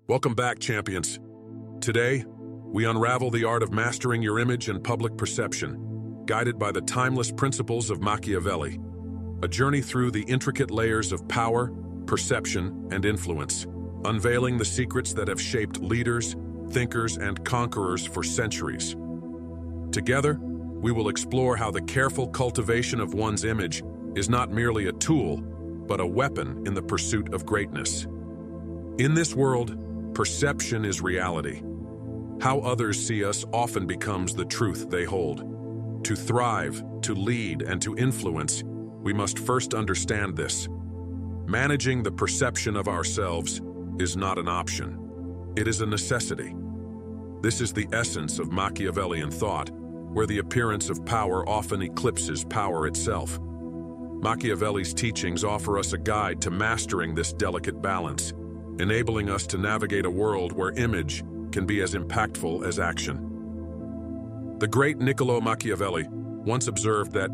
Welcome back, champions. Today, we unravel the art of mastering your image and public perception, guided by the timeless principles of Machiavelli, a journey through the intricate layers of power, perception, and influence, unveiling the secrets that have shaped leaders, thinkers, and conquerors for centuries. Together, we will explore how the careful cultivation of one's image is not merely a tool, but a weapon in the pursuit of greatness. In this world, perception is reality. How others see us often becomes the truth they hold. To thrive, to lead, and to influence, we must first understand this. Managing the perception of ourselves is not an option. It is a necessity. This is the essence of Machiavellian thought, where the appearance of power often eclipses power itself. Machiavelli's teachings offer us a guide to mastering this delicate balance, enabling us to navigate a world where image can be as impactful as action. The great Niccolo Machiavelli once observed that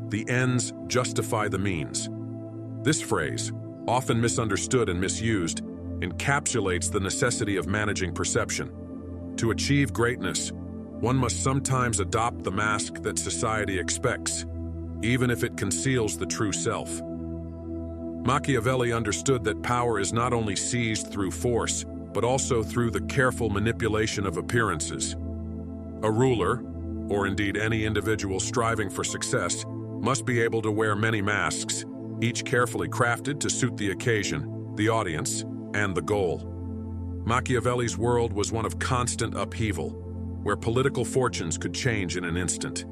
the ends justify the means. This phrase, often misunderstood and misused, encapsulates the necessity of managing perception. To achieve greatness, one must sometimes adopt the mask that society expects, even if it conceals the true self. Machiavelli understood that power is not only seized through force, but also through the careful manipulation of appearances. A ruler, or indeed any individual striving for success, must be able to wear many masks, each carefully crafted to suit the occasion, the audience, and the goal. Machiavelli's world was one of constant upheaval, where political fortunes could change in an instant.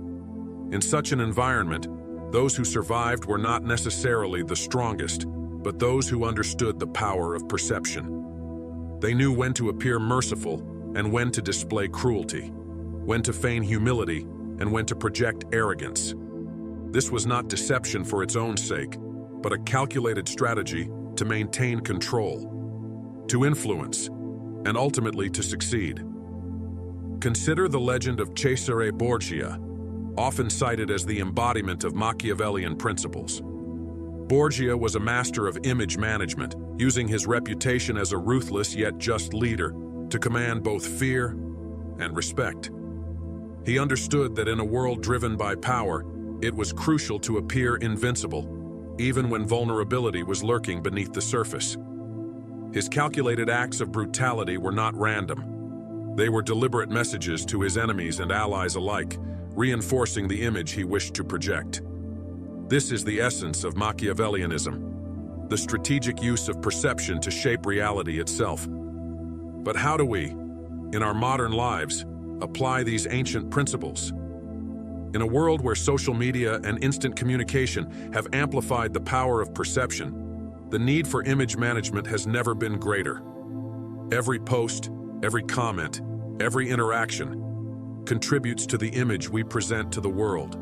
In such an environment, those who survived were not necessarily the strongest, but those who understood the power of perception. They knew when to appear merciful and when to display cruelty, when to feign humility and when to project arrogance. This was not deception for its own sake, but a calculated strategy to maintain control, to influence, and ultimately to succeed. Consider the legend of Cesare Borgia, often cited as the embodiment of Machiavellian principles. Borgia was a master of image management, using his reputation as a ruthless yet just leader to command both fear and respect. He understood that in a world driven by power, it was crucial to appear invincible, even when vulnerability was lurking beneath the surface. His calculated acts of brutality were not random. They were deliberate messages to his enemies and allies alike, reinforcing the image he wished to project. This is the essence of Machiavellianism, the strategic use of perception to shape reality itself. But how do we, in our modern lives, apply these ancient principles? In a world where social media and instant communication have amplified the power of perception, the need for image management has never been greater. Every post, every comment, every interaction contributes to the image we present to the world.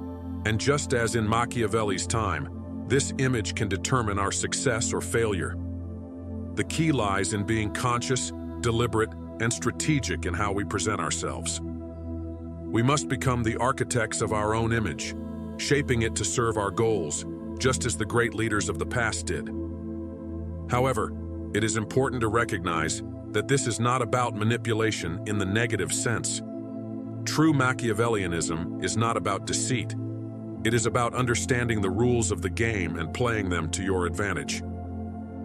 And just as in Machiavelli's time, this image can determine our success or failure. The key lies in being conscious, deliberate, and strategic in how we present ourselves. We must become the architects of our own image, shaping it to serve our goals, just as the great leaders of the past did. However, it is important to recognize that this is not about manipulation in the negative sense. True Machiavellianism is not about deceit. It is about understanding the rules of the game and playing them to your advantage.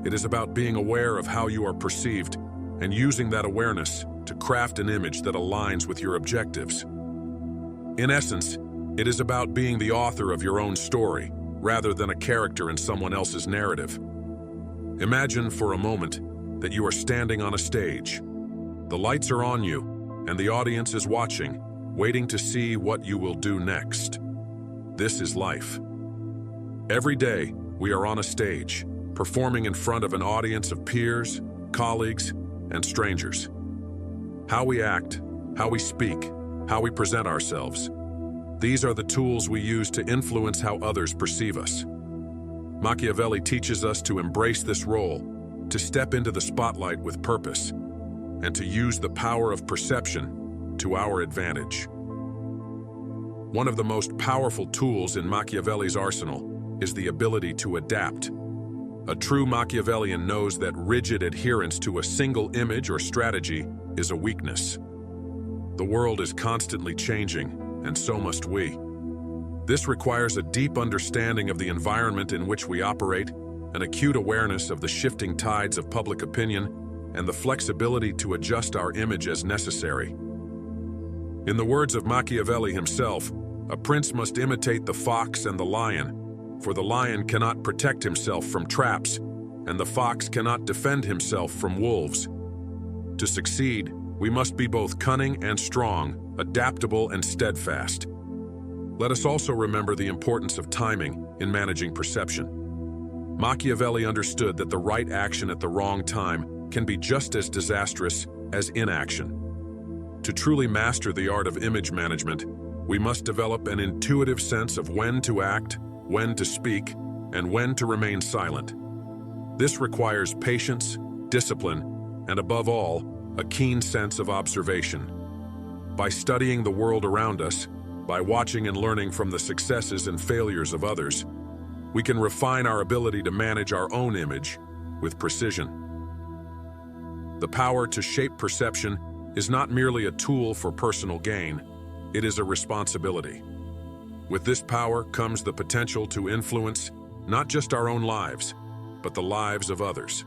It is about being aware of how you are perceived and using that awareness to craft an image that aligns with your objectives. In essence, it is about being the author of your own story, rather than a character in someone else's narrative. Imagine for a moment that you are standing on a stage. The lights are on you, and the audience is watching, waiting to see what you will do next. This is life. Every day, we are on a stage, performing in front of an audience of peers, colleagues, and strangers. How we act, how we speak, how we present ourselves. These are the tools we use to influence how others perceive us. Machiavelli teaches us to embrace this role, to step into the spotlight with purpose, and to use the power of perception to our advantage. One of the most powerful tools in Machiavelli's arsenal is the ability to adapt. A true Machiavellian knows that rigid adherence to a single image or strategy is a weakness. The world is constantly changing, and so must we. This requires a deep understanding of the environment in which we operate, an acute awareness of the shifting tides of public opinion, and the flexibility to adjust our image as necessary. In the words of Machiavelli himself, a prince must imitate the fox and the lion, for the lion cannot protect himself from traps, and the fox cannot defend himself from wolves. To succeed, we must be both cunning and strong, adaptable and steadfast. Let us also remember the importance of timing in managing perception. Machiavelli understood that the right action at the wrong time can be just as disastrous as inaction. To truly master the art of image management, we must develop an intuitive sense of when to act, when to speak, and when to remain silent. This requires patience, discipline, and above all, a keen sense of observation. By studying the world around us, by watching and learning from the successes and failures of others, we can refine our ability to manage our own image with precision. The power to shape perception is not merely a tool for personal gain, it is a responsibility. With this power comes the potential to influence not just our own lives, but the lives of others.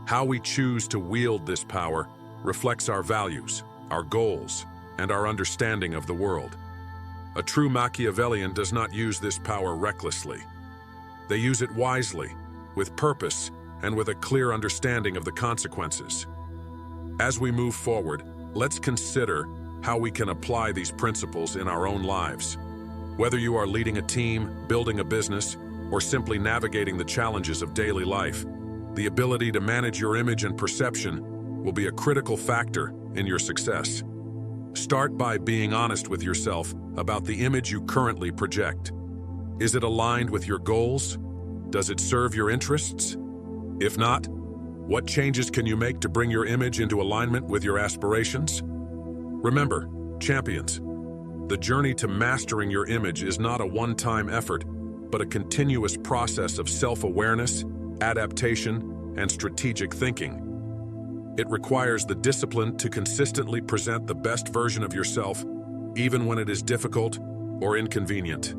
How we choose to wield this power reflects our values, our goals, and our understanding of the world. A true Machiavellian does not use this power recklessly. They use it wisely, with purpose, and with a clear understanding of the consequences. As we move forward, let's consider how we can apply these principles in our own lives. Whether you are leading a team, building a business, or simply navigating the challenges of daily life, the ability to manage your image and perception will be a critical factor in your success. Start by being honest with yourself about the image you currently project. Is it aligned with your goals? Does it serve your interests? If not, what changes can you make to bring your image into alignment with your aspirations? Remember, champions, the journey to mastering your image is not a one-time effort, but a continuous process of self-awareness, adaptation, and strategic thinking. It requires the discipline to consistently present the best version of yourself, even when it is difficult or inconvenient.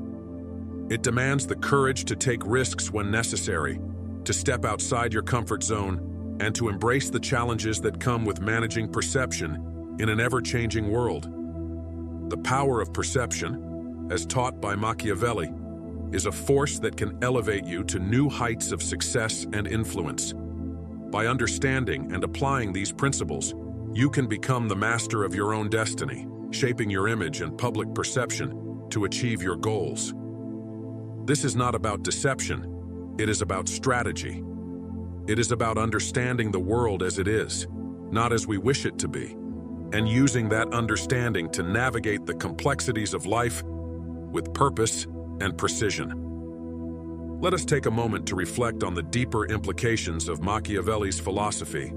It demands the courage to take risks when necessary, to step outside your comfort zone, and to embrace the challenges that come with managing perception in an ever-changing world. The power of perception, as taught by Machiavelli, is a force that can elevate you to new heights of success and influence. By understanding and applying these principles, you can become the master of your own destiny, shaping your image and public perception to achieve your goals. This is not about deception, it is about strategy. It is about understanding the world as it is, not as we wish it to be, and using that understanding to navigate the complexities of life with purpose and precision. Let us take a moment to reflect on the deeper implications of Machiavelli's philosophy.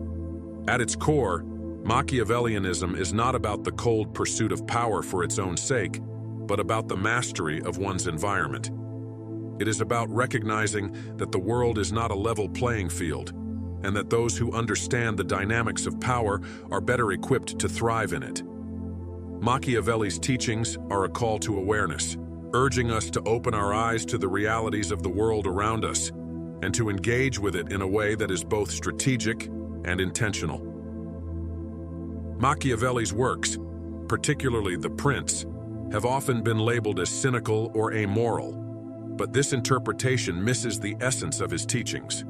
At its core, Machiavellianism is not about the cold pursuit of power for its own sake, but about the mastery of one's environment. It is about recognizing that the world is not a level playing field, and that those who understand the dynamics of power are better equipped to thrive in it. Machiavelli's teachings are a call to awareness, urging us to open our eyes to the realities of the world around us and to engage with it in a way that is both strategic and intentional. Machiavelli's works, particularly The Prince, have often been labeled as cynical or amoral, but this interpretation misses the essence of his teachings.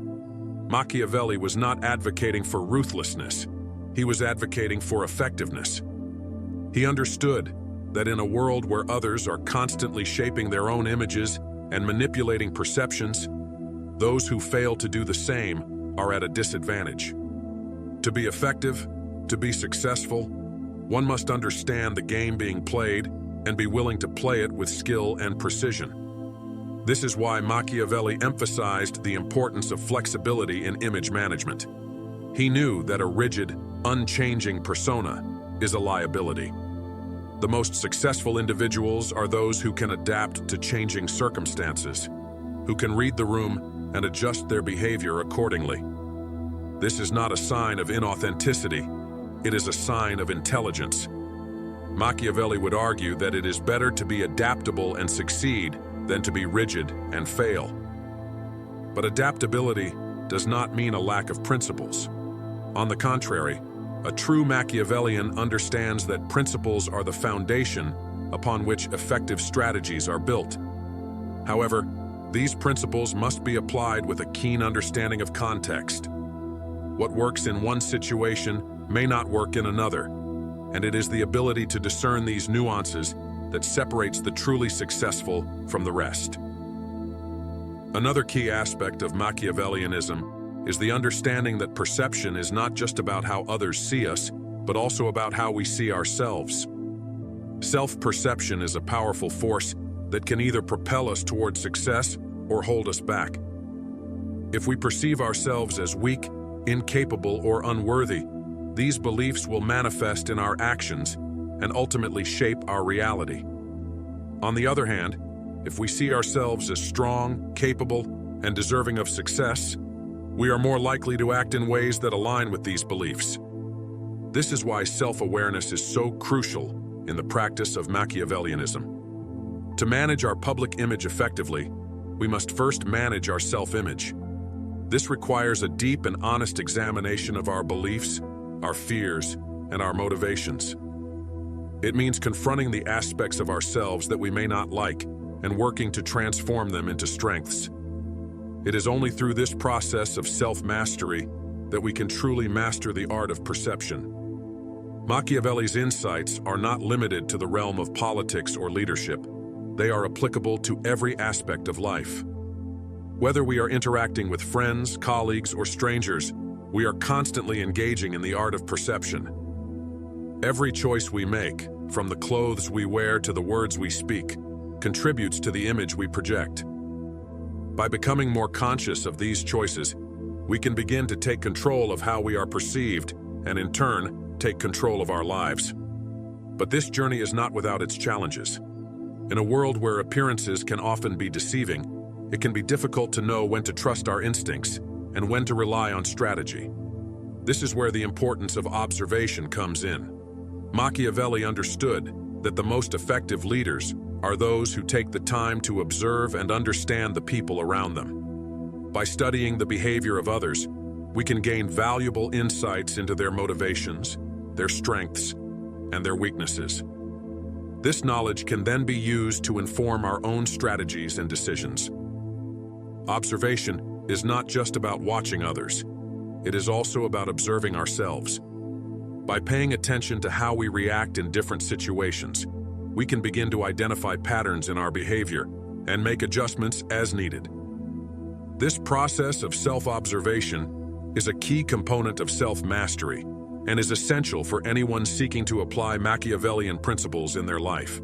Machiavelli was not advocating for ruthlessness, he was advocating for effectiveness. He understood that in a world where others are constantly shaping their own images and manipulating perceptions, those who fail to do the same are at a disadvantage. To be effective, to be successful, one must understand the game being played and be willing to play it with skill and precision. This is why Machiavelli emphasized the importance of flexibility in image management. He knew that a rigid, unchanging persona is a liability. The most successful individuals are those who can adapt to changing circumstances, who can read the room and adjust their behavior accordingly. This is not a sign of inauthenticity, it is a sign of intelligence. Machiavelli would argue that it is better to be adaptable and succeed than to be rigid and fail. But adaptability does not mean a lack of principles. On the contrary, a true Machiavellian understands that principles are the foundation upon which effective strategies are built. However, these principles must be applied with a keen understanding of context. What works in one situation may not work in another, and it is the ability to discern these nuances that separates the truly successful from the rest. Another key aspect of Machiavellianism is the understanding that perception is not just about how others see us, but also about how we see ourselves. Self-perception is a powerful force that can either propel us toward success or hold us back. If we perceive ourselves as weak, incapable, or unworthy, these beliefs will manifest in our actions and ultimately shape our reality. On the other hand, if we see ourselves as strong, capable, and deserving of success, we are more likely to act in ways that align with these beliefs. This is why self-awareness is so crucial in the practice of Machiavellianism. To manage our public image effectively, we must first manage our self-image. This requires a deep and honest examination of our beliefs, our fears, and our motivations. It means confronting the aspects of ourselves that we may not like and working to transform them into strengths. It is only through this process of self-mastery that we can truly master the art of perception. Machiavelli's insights are not limited to the realm of politics or leadership. They are applicable to every aspect of life. Whether we are interacting with friends, colleagues, or strangers, we are constantly engaging in the art of perception. Every choice we make, from the clothes we wear to the words we speak, contributes to the image we project. By becoming more conscious of these choices, we can begin to take control of how we are perceived and, in turn, take control of our lives. But this journey is not without its challenges. In a world where appearances can often be deceiving, it can be difficult to know when to trust our instincts and when to rely on strategy. This is where the importance of observation comes in. Machiavelli understood that the most effective leaders are those who take the time to observe and understand the people around them. By studying the behavior of others, we can gain valuable insights into their motivations, their strengths, and their weaknesses. This knowledge can then be used to inform our own strategies and decisions. Observation is not just about watching others. It is also about observing ourselves. By paying attention to how we react in different situations, we can begin to identify patterns in our behavior and make adjustments as needed. This process of self-observation is a key component of self-mastery and is essential for anyone seeking to apply Machiavellian principles in their life.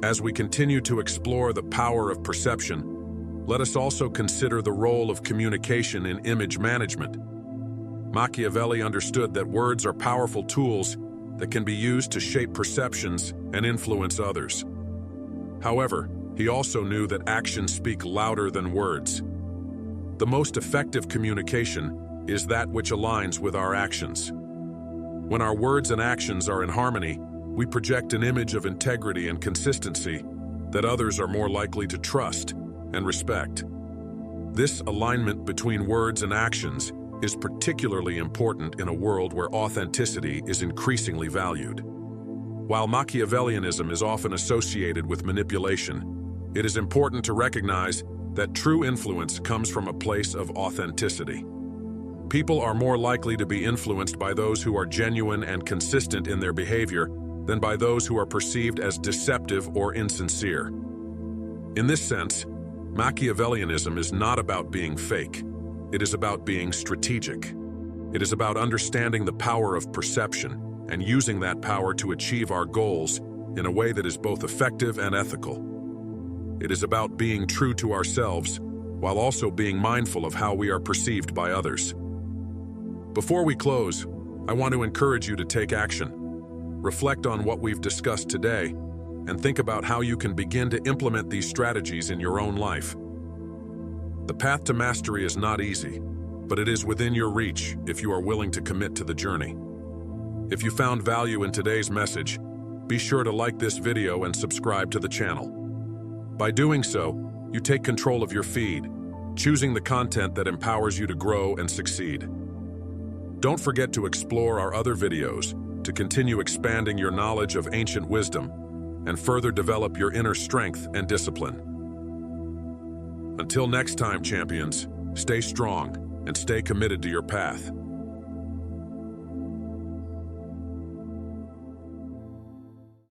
As we continue to explore the power of perception, let us also consider the role of communication in image management. Machiavelli understood that words are powerful tools that can be used to shape perceptions and influence others. However, he also knew that actions speak louder than words. The most effective communication is that which aligns with our actions. When our words and actions are in harmony, we project an image of integrity and consistency that others are more likely to trust and respect. This alignment between words and actions is particularly important in a world where authenticity is increasingly valued. While Machiavellianism is often associated with manipulation, it is important to recognize that true influence comes from a place of authenticity. People are more likely to be influenced by those who are genuine and consistent in their behavior than by those who are perceived as deceptive or insincere. In this sense, Machiavellianism is not about being fake. It is about being strategic. It is about understanding the power of perception and using that power to achieve our goals in a way that is both effective and ethical. It is about being true to ourselves while also being mindful of how we are perceived by others. Before we close, I want to encourage you to take action. Reflect on what we've discussed today and think about how you can begin to implement these strategies in your own life. The path to mastery is not easy, but it is within your reach if you are willing to commit to the journey. If you found value in today's message, be sure to like this video and subscribe to the channel. By doing so, you take control of your feed, choosing the content that empowers you to grow and succeed. Don't forget to explore our other videos to continue expanding your knowledge of ancient wisdom and further develop your inner strength and discipline. Until next time, champions, stay strong and stay committed to your path.